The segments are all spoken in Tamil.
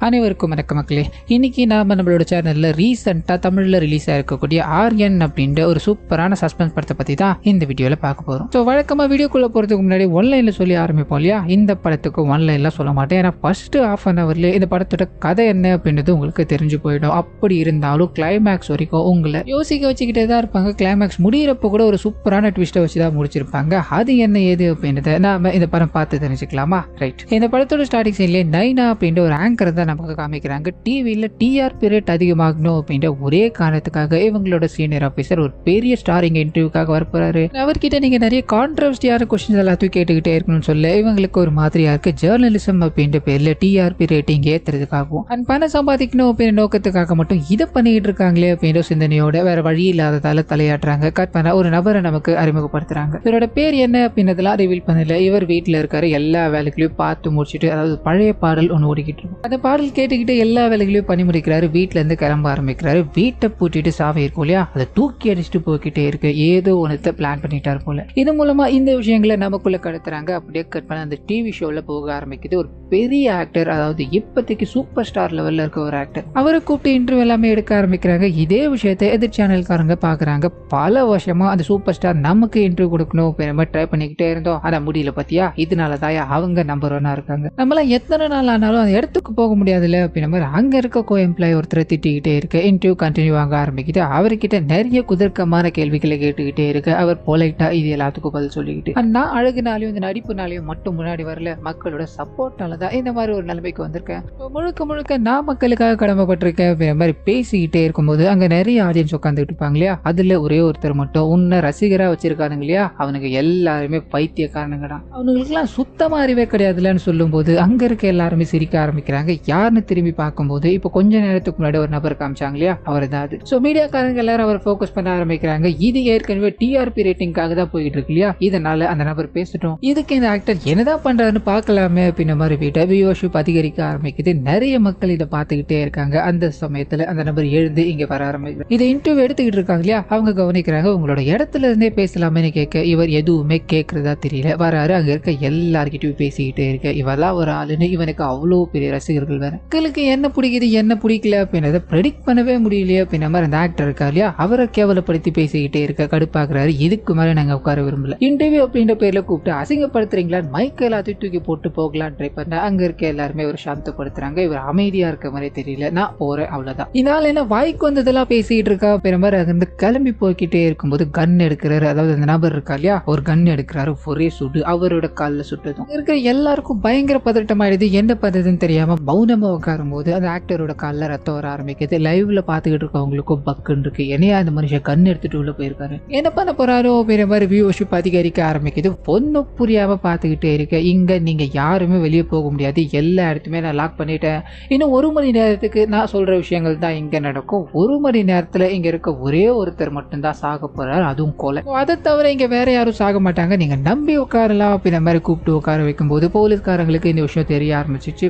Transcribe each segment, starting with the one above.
அனைவருக்கும் வணக்கம் மக்களே. இன்னைக்கு நாம நம்மளோட சேனல்ல ரீசெண்டா தமிழ்ல ரிலீஸ் ஆயிருக்கக்கூடிய ஆர்யன் அப்படின்ற ஒரு சூப்பரான சஸ்பென்ஸ் படத்தை பத்தி தான் இந்த வீடியோல பார்க்க போறோம். ஸோ வழக்கமா வீடியோக்குள்ள போறதுக்கு முன்னாடி ஒன்லைன்ல சொல்லி ஆரம்பிப்போம் இல்லையா? இந்த படத்துக்கு ஒன்லைன்ல சொல்ல மாட்டேன், ஏன்னா ஃபர்ஸ்ட் ஹாஃப் அன் ஹவர்ல இந்த படத்தோட கதை என்ன அப்படின்றது உங்களுக்கு தெரிஞ்சு போயிடும். அப்படி இருந்தாலும் கிளைமேக்ஸ் வரைக்கும் உங்களை யோசிக்க வச்சுக்கிட்டே தான் இருப்பாங்க. கிளைமேக்ஸ் முடிகிறப்ப கூட ஒரு சூப்பரான ட்விஸ்ட்டை வச்சு தான் முடிச்சிருப்பாங்க. அது என்ன ஏது அப்படின்றத நாம இந்த படம் பார்த்து தெரிஞ்சுக்கலாமா? ரைட். இந்த படத்தோட ஸ்டார்டிங் சீன்லேயே நைனா அப்படின்ற ஒரு ஆங்கர் தான் நமக்கு காமிக்கிறாங்க. டிவியில் டிஆர்பி ரேட் அதிகமாகணும் அப்படின்ற ஒரே காரணத்துக்காக இவங்களோட சீனியர் ஆஃபீஸர் ஒரு பெரிய ஸ்டார் இங்க இன்டர்வியூக்காக வரப்போறாரு. அவர்கிட்ட நீங்க நிறைய கான்ட்ரவர்சியான கொஸ்டின்ஸ் எல்லாத்தையும் கேட்டுக்கிட்டே இருக்கணும்னு சொல்ல இவங்களுக்கு ஒரு மாதிரியா இருக்கு. ஜேர்னலிசம் அப்படின்ற பேர்ல டிஆர்பி ரேட்டிங் ஏத்துறதுக்காகவும் அண்ட் பணம் சம்பாதிக்கணும் அப்படின்ற நோக்கத்துக்காக மட்டும் இதை பண்ணிக்கிட்டு இருக்காங்களே அப்படின்ற சிந்தனையோட வேற வழி இல்லாததால தலையாட்டுறாங்க. கட் பண்ண ஒரு நபரை நமக்கு அறிமுகப்படுத்துறாங்க. இவரோட பேர் என்ன அப்படின்றதெல்லாம் ரிவீல் பண்ணல. இவர் வீட்டில் இருக்காரு. எல்லா வேலைகளையும் பார்த்து முடிச்சுட்டு, அதாவது பழைய பாடல் ஒன்று ஓடிக்கிட்டு இருக்கும். அந்த பாடல் கேட்டுக்கிட்டு எல்லா வேலைகளையும் பண்ணி முடிக்கிறாரு. வீட்டுல இருந்து கிளம்ப ஆரம்பிக்கிறாரு. வீட்டை பூட்டிட்டு சாவி இருக்கும் இல்லையா, அதை தூக்கி அடிச்சுட்டு போய்கிட்டே இருக்கு. ஏதோ ஒன்றத்தை பிளான் பண்ணிட்டாரு போல. இது மூலமா இந்த விஷயங்களை நமக்குள்ள கடத்துறாங்க. அப்படியே கட் பண்ண அந்த டிவி ஷோல போக ஆரம்பிக்குது. ஒரு பெரிய ஆக்டர், அதாவது இப்போதைக்கு சூப்பர் ஸ்டார் லெவல்ல இருக்க ஒரு ஆக்டர், அவரை கூப்பிட்டு இன்டர்வியூ எல்லாமே எடுக்க ஆரம்பிக்கிறாங்க. இதே விஷயத்தை எதிர் சேனல்காரங்க பாக்குறாங்க. பல வருஷமா அந்த சூப்பர் ஸ்டார் நமக்கு இன்டர்வியூ கொடுக்கணும் ட்ரை பண்ணிக்கிட்டே இருந்தோம், ஆனா முடியல பத்தியா. இதனாலதான் அவங்க நம்பர் ஒன்னா இருக்காங்க. நம்மளாம் எத்தனை நாள் ஆனாலும் அந்த இடத்துக்கு போக முடியாதுல்ல அப்படின்ற மாதிரி அங்க இருக்க கோ எம்ப்ளாயி ஒருத்தரை திட்டிக்கிட்டே இருக்க. இன்டர்வியூ கண்டினியூ ஆக ஆரம்பிக்கிட்டு அவர்கிட்ட நிறைய குதர்க்கமான கேள்விகளை கேட்டுக்கிட்டே இருக்கு. அவர் பொலைட்டா இது எல்லாத்துக்கும் பதில் சொல்லிக்கிட்டு, நான் அழகுனாலையும் இந்த நடிப்புனாலையும் மட்டும் முன்னாடி வரல, மக்களோட சப்போர்ட்டால தான் இந்த மாதிரி ஒரு நிலைமைக்கு வந்திருக்கேன். முழுக்க முழுக்க நான் மக்களுக்காக கடமைப்பட்டிருக்கேன் அப்படின்ற மாதிரி பேசிக்கிட்டே இருக்கும்போது அங்க நிறைய ஆடியன்ஸ் உட்காந்துட்டு இருப்பாங்க இல்லையா, அதுல ஒரே ஒருத்தர் மட்டும் உன்னை ரசிகரா வச்சிருக்கானுங்க இல்லையா, அவனுக்கு எல்லாருமே பைத்தியக்காரனுங்கடா, அவனுங்களுக்குலாம் சுத்தமா அறிவே கிடையாதுலன்னு சொல்லும் போது அங்க இருக்க எல்லாருமே சிரிக்க ஆரம்பிக்கிறாங்க. யாருன்னு திரும்பி பார்க்கும்போது இப்போ கொஞ்ச நேரத்துக்கு முன்னாடி ஒரு நபர் காமிச்சாங்க இல்லையா, அவர் தான் அது. ஸோ மீடியாக்காரங்க எல்லாரும் அவர் ஃபோக்கஸ் பண்ண ஆரம்பிக்கிறாங்க. இது ஏற்கனவே டிஆர்பி ரேட்டிங்காக தான் போயிட்டு இருக்கு இல்லையா, இதனால அந்த நபர் பேசட்டும், இதுக்கு இந்த ஆக்டர் என்னதான் பண்றாருன்னு பார்க்கலாமே அப்படின்ற மாதிரி வியூவர்ஷிப் அதிகரிக்க ஆரம்பிக்குது. நிறைய மக்கள் இதை பார்த்துக்கிட்டே இருக்காங்க. அந்த சமயத்துல அந்த நபர் எழுந்து இங்க வர ஆரம்பிக்கிறார். இதை இன்டர்வியூ எடுத்துக்கிட்டு இருக்காங்க இல்லையா, அவங்க கவனிக்கிறாங்க. உங்களோட இடத்துல இருந்தே பேசலாமே கேட்க இவர் எதுவுமே கேட்கறதா தெரியல. வராரு, அங்க இருக்க எல்லார்கிட்டயும் பேசிக்கிட்டே இருக்க. இவெல்லாம் ஒரு ஆளுன்னு இவனுக்கு அவ்வளோ பெரிய ரசிகர்கள் வேற. மக்களுக்கு என்ன பிடிக்குது என்ன பிடிக்கல அப்படின்றத ப்ரெடிக்ட் பண்ணவே முடியலையே அப்படின்ற மாதிரி அந்த ஆக்டர் இருக்கா இல்லையா, அவரை கேவலப்படுத்தி பேசிக்கிட்டே இருக்க கடுப்பாக்குறாரு. இதுக்கு மேலே நாங்கள் உட்கார விரும்பல. இன்டர்வியூ அப்படின்ற பேர்ல கூப்பிட்டு அசிங்கப்படுத்துறீங்களான்னு மைக் எல்லாத்தையும் தூக்கி போட்டு போகலான்னு ட்ரை பண்ண அங்க இருக்க எல்லாருமே ஒரு சாந்தப்படுத்துறாங்க. இவர் அமைதியா இருக்க மாதிரி தெரியல. நான் போறேன் அவ்வளவுதான். இதனால என்ன வாய்க்கு வந்ததெல்லாம் பேசிக்கிட்டு இருக்கா அப்படின்ற மாதிரி அங்கிருந்து கிளம்பி போய்கிட்டே இருக்கும்போது கன் எடுக்கிறாரு. அதாவது அந்த நபர் இருக்கா இல்லையா, ஒரு கன் எடுக்கிறாரு. ஒரே சுடு அவரோட காலில் சுட்டதும் இருக்கிற எல்லாருக்கும் பயங்கர பதட்டம் ஆயிடுது. என்ன பண்றதுன்னு தெரியாம மௌனமா உட்காரும் போது அந்த ஆக்டரோட காலில் ரத்தம் வர ஆரம்பிக்குது. லைவ்ல பாத்துக்கிட்டு இருக்கவங்களுக்கும் பக்குன்னு இருக்கு. என்னையா அந்த மனுஷன் கண் எடுத்துட்டு உள்ள போயிருக்காரு, என்ன பண்ண போறாரோ அப்படின்ற மாதிரி வியூவர்ஷிப் அதிகரிக்க ஆரம்பிக்குது. ஒன்னும் புரியாம பாத்துக்கிட்டே இருக்க. இங்க நீங்க யாருமே வெளியே போக முடியாது, எல்லா இடத்துமே நான் லாக் பண்ணிட்டேன். இன்னும் 1 மணி நேரத்துக்கு நான் சொல்ற விஷயங்கள் தான் இங்க நடக்கும். 1 மணி நேரத்துல இங்க இருக்க ஒரே ஒருத்தர் மட்டும்தான் சாக போறாரு, அதுவும் கொலை. அதை தவிர இங்க வேற யாரும் சாக மாட்டாங்க, நீங்க நம்பி உட்காரலாம் அப்படின்ற மாதிரி கூப்பிட்டு உட்கார வைக்கும் போது போலீஸ்காரங்களுக்கு இந்த விஷயம் தெரிய ஆரம்பிச்சிச்சு.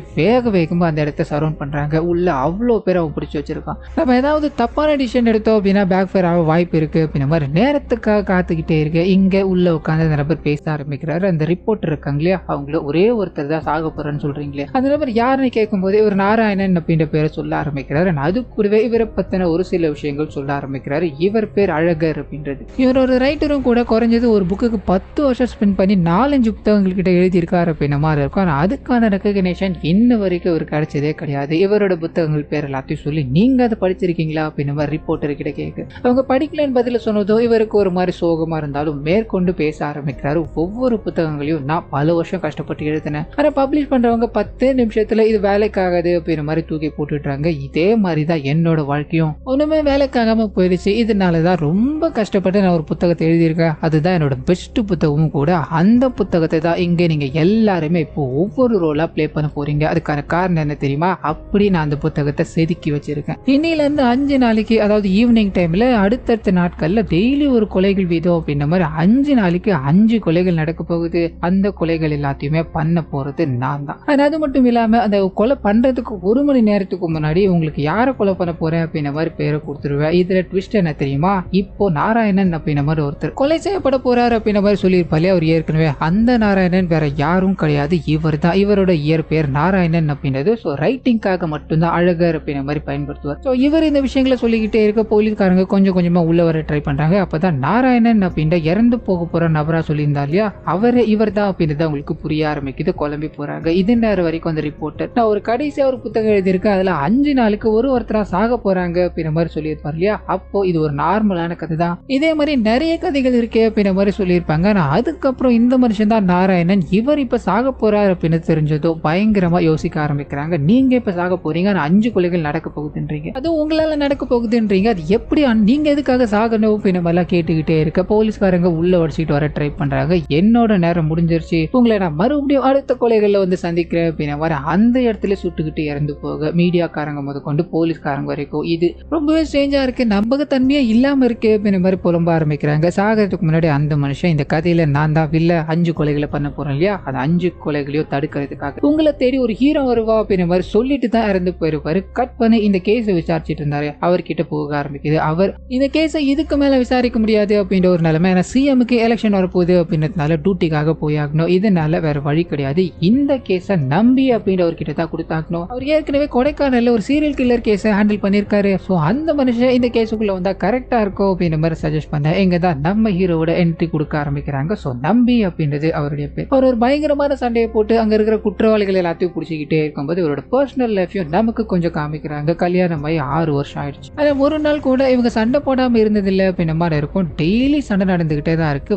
வேகமா அந்த இடத்த சரௌண்ட் பண்றாங்க. உள்ள அவ்வளோ பேர் அவன் பிடிச்சி வச்சிருக்கான். நம்ம ஏதாவது தப்பான டிசிஷன் எடுத்தோம் அப்படின்னா பேக் ஃபயர் ஆக வாய்ப்பு இருக்கு அப்படின்ற மாதிரி நேரத்துக்காக காத்துக்கிட்டே இருக்கு. இங்க உள்ள உட்காந்து அந்த நபர் பேச ஆரம்பிக்கிறாரு. அந்த ரிப்போர்ட்டர் இருக்காங்க இல்லையா, அவங்கள ஒரே ஒருத்தர் தான் சாக போறேன்னு சொல்றீங்களே, அந்த நபர் யாருன்னு கேட்கும் போது இவர் நாராயணன் அப்படின்ற பேரை சொல்ல ஆரம்பிக்கிறாரு. அது கூடவே இவரை பத்தின ஒரு சில விஷயங்கள் சொல்ல ஆரம்பிக்கிறாரு. இவர் பேர் அழகர் அப்படின்றது. இவர் ஒரு ரைட்டரும் கூட. குறைஞ்சது ஒரு புக்குக்கு 10 வருஷம் ஸ்பெண்ட் பண்ணி 4-5 புத்தகங்கள் கிட்ட எழுதியிருக்காரு அப்படின்ற மாதிரி இருக்கும். ஆனால் அதுக்கான ரெகக்னேஷன் இன்ன வரைக்கும் இவர் கிடைச்சதே கிடையாது. இவரோட புத்தகங்கள் பேர் எல்லாத்தையும் சொல்லி நீங்க அதை படிச்சிருக்கீங்களா அப்படின்னு மாதிரி ரிப்போர்ட்டர் கிட்ட கேட்க அவங்க படிக்கலன்னு பதில சொன்னதோ இவருக்கு ஒரு மாதிரி சோகமா இருந்தாலும் மேற்கொண்டு பேச ஆரம்பிக்கிறாரு. ஒவ்வொரு புத்தகங்களையும் நான் பல வருஷம் கஷ்டப்பட்டு எழுதினேன், ஆனா பப்ளிஷ் பண்றவங்க 10 நிமிஷத்துல இது வேலைக்காகாது அப்படின்ற மாதிரி தூக்கி போட்டுட்டாங்க. இதே மாதிரிதான் என்னோட வாழ்க்கையும் ஒண்ணுமே வேலைக்காகாம போயிடுச்சு. இதனாலதான் ரொம்ப கஷ்டப்பட்டு நான் ஒரு புத்தகத்தை எழுதியிருக்கேன். அதுதான் என்னோட பெஸ்ட் புத்தகமும் கூட. அந்த புத்தகத்தை தான் இங்க நீங்க எல்லாருமே இப்போ ஒவ்வொரு ரோலா பிளே பண்ண போறீங்க. அதுக்கான காரணம் என்ன தெரியுமா, அப்படி நான் அந்த புத்தகத்தை செதுக்கி வச்சிருக்கேன். இன்னில இருந்து 5 நாளைக்கு, அதாவது ஈவினிங் டைம்ல அடுத்தடுத்த நாட்கள்ல டெய்லி ஒரு கொலைகள் வீதம் அப்படின்ற மாதிரி 5 நாளைக்கு 5 கொலைகள் நடக்க போகுது. அந்த கொலைகள் எல்லாத்தையுமே பண்ண போறது நான் தான். அது மட்டும் இல்லாம அந்த கொலை பண்றதுக்கு 1 மணி நேரத்துக்கு முன்னாடி உங்களுக்கு யாரை கொலை பண்ண போறேன் அப்படின்ற மாதிரி பேரை கொடுத்துருவேன். இதுல ட்விஸ்ட் என்ன தெரியுமா, இப்போ நாராயணன் அப்படின்ற மாதிரி ஒருத்தர் கொலை செய்யப்பட போறாரு அப்படின்ற மாதிரி சொல்லியிருப்பாலே அவர் ஏற்கனவே. அந்த நாராயணன் வேற யாரும் கிடையாது, இவர் தான். இவரோட இயற்பெயர் நாராயணன் அப்படின்றது ஸோ ரைட்டிங்காக மட்டும்தான் அழகர் அப்படின்ற மாதிரி பயன்படுத்துவார். ஸோ இவர் இந்த விஷயங்களை சொல்லிக்கிட்டே இருக்க போலீஸ்காரங்க கொஞ்சம் கொஞ்சமா உள்ள வர ட்ரை பண்றாங்க. அப்பதான் நாராயணன் அப்படின்ற இறந்து போக போற நபரா சொல்லியிருந்தா இல்லையா, அவரு இவர் தான் அப்படின்றது அவங்களுக்கு புரிய ஆரம்பிக்குது. குழம்பி போறாங்க. இது நேரம் வரைக்கும் அந்த ரிப்போர்ட்டர் நான் ஒரு கடைசியா ஒரு புத்தகம் எழுதியிருக்கேன், அதுல 5 நாளுக்கு ஒருத்தரா சாக போறாங்க அப்படின்ற மாதிரி சொல்லியிருப்பார் இல்லையா. அப்போ இது ஒரு நார்மலான கதை தான், இதே மாதிரி நிறைய கதைகள் இருக்கே அப்படின்ற மாதிரி சொல்லியிருப்பாங்க. ஆனா அதுக்கப்புறம் இந்த மனுஷன் தான் நாராயணன், இவர் இப்ப சாக போறாரு அப்படின்னு தெரிஞ்சதோ பயங்கரமா யோசிக்க ஆரம்பிக்கிறாங்க. நீங்க இப்ப சாக போறீங்க, ஆனா 5 கொலைகள் நடக்க போகுதுன்றீங்க, அது உங்களால நடக்க போகுதுன்றீங்க, அது எப்படி நீங்க எதுக்காக சாகணும் அப்படின்னு மாதிரிலாம் கேட்டுக்கிட்டே இருக்க போலீஸ்காரங்க உள்ள வடிச்சிட்டு வர ட்ரை பண்றாங்க. என்னோட நேரம் முடிஞ்சிருச்சு, உங்களை நான் மறுபடியும் அடுத்த கொலைகள்ல வந்து சந்திக்கிறேன் அப்படின்ற மாதிரி அந்த இடத்துல சுட்டுக்கிட்டு இறந்து போக மீடியாக்காரங்க முதற்கொண்டு போலீஸ்காரங்க வரைக்கும் இது ரொம்பவே ஸ்ட்ரேஞ்சா இருக்கு, நம்பகத்தன்மையா இல்லாம இருக்கு அப்படின்ற மாதிரி புலம்ப ஆரம்பிக்கிறாங்க. சாகிறதுக்கு முன்னாடி அந்த மனுஷன் இந்த கதையில நான் தான் வில்ல 5 கொலைகளை பண்ண போறேன் இல்லையா, அது 5 கொலைகளையும் தடுக்கிறதுக்காக உங்களை தேடி ஒரு ஹீரோ வருவா அப்படின்ற மாதிரி சொல்லிட்டு தான் இறந்து போயிருப்பாரு. கட் பண்ணி இந்த கேஸை விசாரிச்சுட்டு இருந்தாரு, அவர்கிட்ட போக ஆரம்பிக்குது. அவர் இந்த கேஸை இதுக்கு மேல விசாரிக்க முடியாது அப்படின்ற ஒரு நிலைமை, ஏன்னா சிஎம்க்கு எலெக்ஷன் வரப்போகுது அப்படின்றதுனால டியூட்டிக்காக போயாகணும், இதனால வேற வழி கிடையாது, இந்த கேஸை நம்பி அப்படின்ற ஒரு கிட்ட தான் கொடுத்தாகணும். அவர் ஏற்கனவே கொடைக்கானல்ல ஒரு சீரியல் கில்லர் கேஸை ஹேண்டில் பண்ணியிருக்காரு. ஸோ அந்த மனுஷன் இந்த கேஸுக்குள்ள வந்தா கரெக்டா இருக்கும் அப்படின்ற மாதிரி சஜஸ்ட் பண்ண எங்க தான் நம்ம ஹீரோவோட என்ட்ரி கொடுக்க ஆரம்பிக்கிறாங்க. ஸோ நம்பி அப்படின்றது அவருடைய பேர். அவர் ஒரு பயங்கரமான சண்டையை போட்டு அங்க இருக்கிற குற்றவாளிகள் எல்லாத்தையும் பிடிச்சிக்கிட்டே இருக்கும்போது இவரோட பர்சனல் லைஃபையும் நமக்கு கொஞ்சம் காமிக்கிறாங்க. கல்யாணம் ஆகி 6 வருஷம் ஆயிடுச்சு, ஆனா ஒரு நாள் கூட இவங்க சண்டை போடாம இருந்ததில்லை அப்படின்ற மாதிரி இருக்கும். டெய்லி சண்டை நடந்துகிட்டே தான் இருக்கு.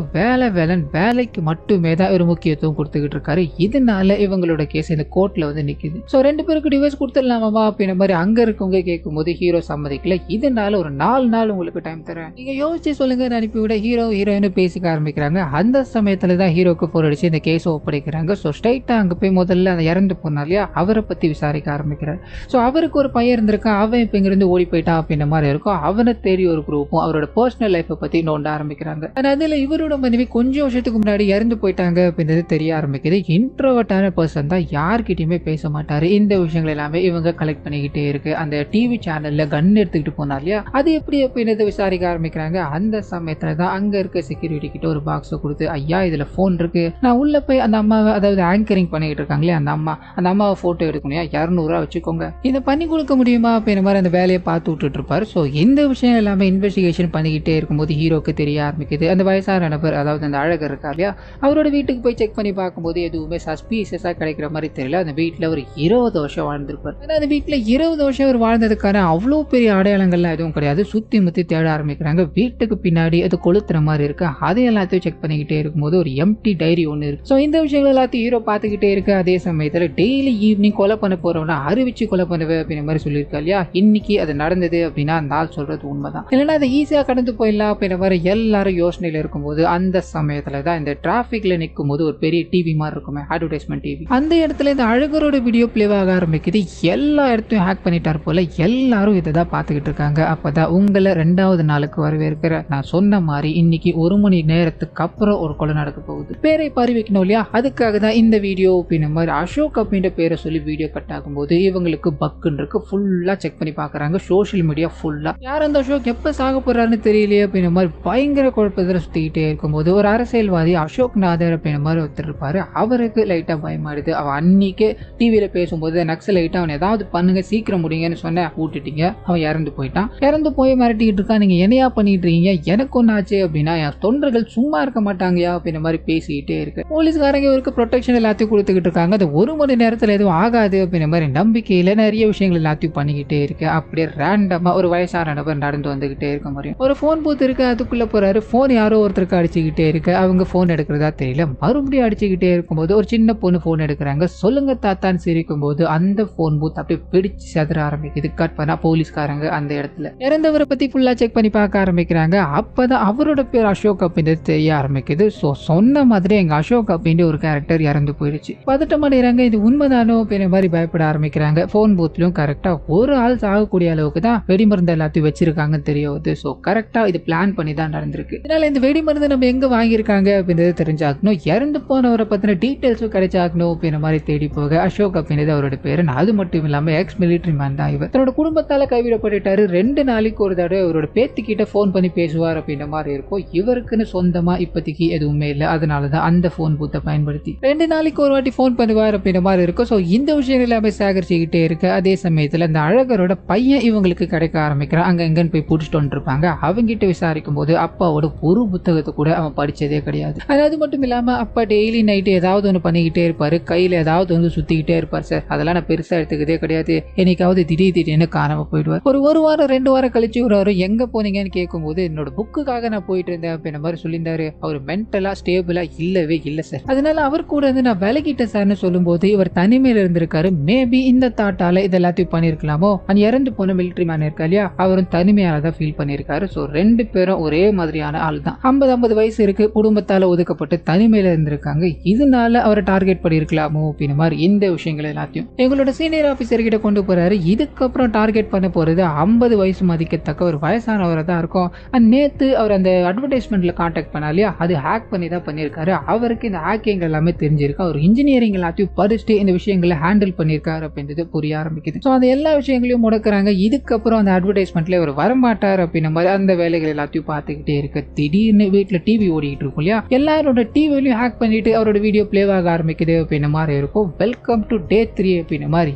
வேலைக்கு மட்டுமே தான் ஒரு முக்கியத்துவம் கொடுத்துக்கிட்டு இருக்காரு. இதனால இவங்களோட கேஸ் இந்த கோர்ட்ல வந்து நிக்குது. ஸோ 2 பேருக்கு டிவோர்ஸ் கொடுத்துடலாமா அப்படின்ற மாதிரி அங்க இருக்கவங்க கேட்கும் போது ஹீரோ சம்மதிக்கல. இதனால ஒரு 4 நாள் உங்களுக்கு டைம் தரேன், நீங்க யோசிச்சு சொல்லுங்க அனுப்பிவிட ஹீரோயின் பேசிக்க ஆரம்பிக்கிறாங்க. அந்த சமயத்துல தான் ஹீரோக்கு போர் அடிச்சு இந்த கேஸ் ஒப்படைக்கிறாங்க. ஸோ ஸ்ட்ரைட்டா அங்க போய் முதல்ல அந்த இறந்து போனா இல்லையா அவரை பத்தி விசாரிக்க ஆரம்பிக்கிறார். ஸோ அவருக்கு ஒரு பையன் இருந்திருக்கான், அவன் இப்ப இங்கிருந்து ஓடி போயிட்டான் அப்படின்ற மாதிரி இருக்கும். அவனை தேடி ஒரு குரூப்பும் அவரோட பர்சனல் லைஃபை பத்தி நோண்ட ஆரம்பிக்கிறாங்க. அதுல இவரோட மனைவி கொஞ்சம் வருஷத்துக்கு முன்னாடி இறந்து போயிட்டாங்க அப்படின்றது தெரிய ஆரம்பிக்குது. இன்ட்ரோவர்ட்டான பர்சன் தான், யார்கிட்டயுமே பேச மாட்டாரு. இந்த விஷயங்கள் எல்லாமே இவங்க கலெக்ட் பண்ணிக்கிட்டே இருக்கு. அந்த டிவி சேனல்ல கன் எடுத்துக்கிட்டு போனா இல்லையா, அது எப்படி அப்படின்றத விசாரிக்க ஆரம்பிக்கிறாங்க. அந்த சமயத்துல தான் அங்க இருக்க செக்யூரிட்டி கிட்ட ஒரு பாக்ஸை கொடுத்து, ஐயா இதுல போன் இருக்கு, நான் உள்ள போய் அந்த அம்மாவை, அதாவது ஆங்கரிங் பண்ணிட்டு இருக்காங்களே அந்த அம்மாவை போட்டோ எடுக்கணும், 200 ரூபா வச்சுக்கோங்க, இதை பண்ணி கொடுக்க முடியுமா அப்படின்ற மாதிரி அந்த வேலையை பார்த்து விட்டுட்டு இருப்பாரு. ஸோ இந்த விஷயம் எல்லாமே இன்வெஸ்டிகேஷன் பண்ணிக்கிட்டே இருக்கும்போது ஹீரோக்கு தெரிய ஆரம்பிக்குது. அந்த வயசான நபர், அதாவது அந்த அழகர் இருக்கா இல்லையா, அவரோட வீட்டுக்கு போய் செக் பண்ணி பார்க்கும்போது எதுவுமே சஸ்பீசியஸா கிடைக்கிற மாதிரி தெரியல. அந்த வீட்டில் ஒரு 20 வருஷம் வாழ்ந்திருப்பார். ஆனா அந்த வீட்டில் 20 வருஷம் அவர் வாழ்ந்ததுக்கான அவ்வளோ பெரிய அடையாளங்கள்லாம் எதுவும் கிடையாது. சுத்தி முத்தி தேட ஆரம்பிக்கிறாங்க. வீட்டுக்கு பின்னாடி அது கொளுத்துற மாதிரி இருக்கு. அதை எல்லாத்தையும் செக் பண்ணிக்கிட்டே இருக்கும்போது ஒரு எம்டி டைரி ஒன்று இருக்கு. ஸோ இந்த விஷயங்கள் எல்லாத்தையும் ஹீரோ பார்த்துக்கிட்டே இருக்கு. அதே சமயத்தில் டெய்லி ஈவினிங் கொலை பண்ண போறவனா அறிவிச்சு கொலை பண்ணுவேன் அப்படின்ற மாதிரி சொல்லியிருக்கா இல்லையா, இன்னைக்கு அது நடந்தது அப்படின்னா அந்த ஆள் சொல்றது உண்மைதான், இல்லைன்னா அதை ஈஸியா கடந்து போயிடலாம் அப்படின்ற மாதிரி எல்லாரும் யோசனையில இருக்கும்போது அந்த சமயத்துல தான் இந்த டிராபிக்ல நிற்கும் போது ஒரு பெரிய டிவி மாதிரி இருக்குமே, அட்வர்டைஸ்மெண்ட் டிவி, அந்த இடத்துல இந்த அழகரோட வீடியோ பிளே ஆக ஆரம்பிக்குது. எல்லா இடத்தையும் ஹேக் பண்ணிட்டார் போல, எல்லாரும் இதை தான் பார்த்துக்கிட்டு இருக்காங்க. அப்பதான் உங்களை 2வது நாளுக்கு வரவேற்கிற, நான் சொன்ன மாதிரி இன்னைக்கு 1 மணி நேரத்துக்கு அப்புறம் ஒரு கொலை நடக்க போகுது, பேரை பாரி வைக்கணும் இல்லையா, அதுக்காக தான் இந்த வீடியோ அப்படின்ற மாதிரி அசோக் அப்படின்ற பேரை சொல்லி வீடியோ கட் ஆகும்போது இவங்களுக்கு பக்குன்னு இருக்கு. ஃபுல்லா செக் பண்ணி பாக்குறாங்க சோஷியல் மீடியா ஃபுல்லா, யார் அந்த அசோக் எப்ப சாக போறாருன்னு தெரியலையே அப்படின்ற மாதிரி பயங்கர குழப்பத்தில் சுத்திக்கிட்டே இருக்கும்போது ஒரு அரசியல்வாதி அசோக் நாதர் அப்படின்ற மாதிரி ஒருத்தர் இருப்பாரு. அவருக்கு லைட்டா பயமாடுது. அவன் அன்னைக்கே டிவியில பேசும்போது நக்சலைட்டா அவன் ஏதாவது பண்ணுங்க சீக்கிரம் முடியுங்கன்னு சொன்ன விட்டுட்டீங்க, அவன் இறந்து போயிட்டான், இறந்து போய் மிரட்டிக்கிட்டு இருக்கான், நீங்க என்னையா பண்ணிட்டு இருக்கீங்க, எனக்கு ஒன்னாச்சு அப்படின்னா என் தொண்டர்கள் சும்மா இருக்க மாட்டாங்கயா அப்படின்ற மாதிரி பேசிக்கிட்டே இருக்கு. போலீஸ்காரங்க இவருக்கு ப்ரொடெக்ஷன் எல்லாத்தையும் கொடுத்துக்கிட்டு இருக்காங்க. அது 1 மணி நேரத்துல எதுவும் ஆகாது அப்படின்ற மாதிரி நம்பிக்கையில நிறைய விஷயங்கள் எல்லாத்தையும் பண்ணிக்கிட்டே இருக்கு. அப்படியே ரேண்டமா ஒரு வயசான நபர் நடந்து வந்துகிட்டே இருக்க மாதிரி ஒரு போன் பூத் இருக்கு, அதுக்குள்ள போறாரு. போன் யாரோ ஒருத்தருக்கு அடிச்சுக்கிட்டே இருக்கு. அவங்க போன் எடுக்கிறதா தெரியல. மறுபடியும் அடிச்சுக்கிட்டே இருக்கும்போது ஒரு சின்ன பொண்ணு போன் எடுக்கிறாங்க. சொல்லுங்க தாத்தான்னு சிரிக்கும் போது அந்த போன் பூத் அப்படியே பிடிச்சு செதற ஆரம்பிக்குது. கட் பண்ணா போலீஸ்காரங்க அந்த இடத்துல இறந்தவரை பத்தி ஃபுல்லா செக் பண்ணி பார்க்க ஆரம்பிக்கிறாங்க. அப்பதான் அவரோட பேர் அசோக் அப்படின்றது தெரிய ஆரம்பிக்குது. ஸோ சொன்ன மாதிரி எங்க அசோக் அப்படின்ற ஒரு கேரக்டர் இறந்து போயிடுச்சு. பதட்டம் அடைகிறாங்க. இது உண்மைதானோ அப்படின்ற மாதிரி பயப்பட ஆரம்பிக்கிறாங்க. போன் பூத்லயும் கரெக்டா ஒரு ஆள் சாகக்கூடிய அளவுக்கு தான் வெடிமருந்து எல்லாத்தையும் வச்சிருக்காங்கன்னு தெரிய வருது. ஸோ கரெக்டா இது பிளான் பண்ணி தான் நடந்திருக்கு. இதனால இந்த வெடிமருந்து நம்ம எங்க வாங்கியிருக்காங்க அப்படின்றது தெரிஞ்சாக்கணும், இறந்து போனவரை பத்தின டீட்டெயில்ஸும் கிடைச்சாக்கணும் அப்படின்ற மாதிரி தேடி போக அசோக் அப்படின்றது அவரோட பேரு. அது மட்டும் இல்லாம எக்ஸ் மிலிட்டரி மேன் தான் இவர். தன்னோட குடும்பத்தால கைவிடப்பட்டுட்டாரு. 2 நாளைக்கு ஒரு தடவை அவரோட பேத்திக்கிட்ட போன் பண்ணி பேசுவார் அப்படின்ற மாதிரி இருக்கும். இவருக்குன்னு சொந்தமா இப்போதைக்கு எதுவுமே இல்லை. அதனாலதான் அந்த போன் பூத்தை பயன்படுத்தி 2 நாளைக்கு ஒரு வாட்டி போன் பண்ணுவார் அப்படின்ற மாதிரி இருக்கும். ஸோ இந்த விஷயம் விஷயம் எல்லாமே சேகரிச்சுக்கிட்டே இருக்கு. அதே சமயத்துல இந்த அழகரோட பையன் இவங்களுக்கு கிடைக்க ஆரம்பிக்கிறான். அங்க எங்கன்னு போய் பிடிச்சிட்டு வந்துருப்பாங்க. அவங்கிட்ட விசாரிக்கும் போது அப்பாவோட ஒரு புத்தகத்தை கூட அவன் படிச்சதே கிடையாது. அது மட்டும் இல்லாம அப்பா டெய்லி நைட்டு ஏதாவது ஒன்று பண்ணிக்கிட்டே இருப்பாரு. கையில ஏதாவது வந்து சுத்திக்கிட்டே இருப்பார் சார். அதெல்லாம் நான் பெருசா எடுத்துக்கிட்டே கிடையாது. என்னைக்காவது திடீர்னு காணாம போயிடுவார். ஒரு வாரம் 2 வாரம் கழிச்சு ஒரு எங்க போனீங்கன்னு கேட்கும்போது என்னோட புக்குக்காக நான் போயிட்டு இருந்தேன் அப்படின்ற மாதிரி சொல்லியிருந்தாரு. அவர் மென்டலா ஸ்டேபிளா இல்லவே இல்லை சார். அதனால அவர் கூட இருந்து நான் விலகிட்டேன் சார்னு சொல்லும்போது இவர் தனிமையில இருந்திருக்காரு. மேபி இந்த தாட்டால இது எல்லாத்தையும் பண்ணிருக்கலாமோ. அந்த இறந்து போன மிலிட்டரி மேன் இருக்கா இல்லையா, அவரும் தனிமையால தான் ஃபீல் பண்ணிருக்காரு. ஸோ 2 பேரும் ஒரே மாதிரியான ஆள் தான். 50 வயசு இருக்கு, குடும்பத்தால ஒதுக்கப்பட்டு தனிமையில இருந்திருக்காங்க. இதனால அவரை டார்கெட் பண்ணிருக்கலாமோ அப்படின்ற மாதிரி இந்த விஷயங்கள் எல்லாத்தையும் எங்களோட சீனியர் ஆபீசர் கிட்ட கொண்டு போறாரு. இதுக்கப்புறம் டார்கெட் பண்ண போறது 50 வயசு மதிக்கத்தக்க ஒரு வயசானவரை தான் இருக்கும். நேத்து அவர் அந்த அட்வர்டைஸ்மெண்ட்ல கான்டாக்ட் பண்ணா இல்லையா, அது ஹேக் பண்ணி தான் பண்ணிருக்காரு. அவருக்கு இந்த ஹேக்கிங் எல்லாமே தெரிஞ்சிருக்கு. அவர் இன்ஜினியரிங் எல்லாத்தையும் படிச்சுட்டு இந்த விஷயங்களை ஹேண்டில் பண்ணிருக்காரு அப்படின்றது புரிய ஆரம்பிக்குது. ஸோ அந்த எல்லா விஷயங்களையும் முடக்குறாங்க. இதுக்கப்புறம் அந்த அட்வர்டைஸ்மெண்ட்ல அவர் வரமாட்டார் அப்படின்ற மாதிரி அந்த வேலைகள் எல்லாத்தையும் பார்த்துக்கிட்டே இருக்கு. திடீர்னு வீட்டில் டிவி ஓடிக்கிட்டு இருக்கும் இல்லையா, எல்லாரோட டிவிலையும் ஹேக் பண்ணிட்டு அவரோட வீடியோ பிளேவாக ஆரம்பிக்குது அப்படின்ற மாதிரி இருக்கும். வெல்கம் டு டே 3 அப்படின்ற மாதிரி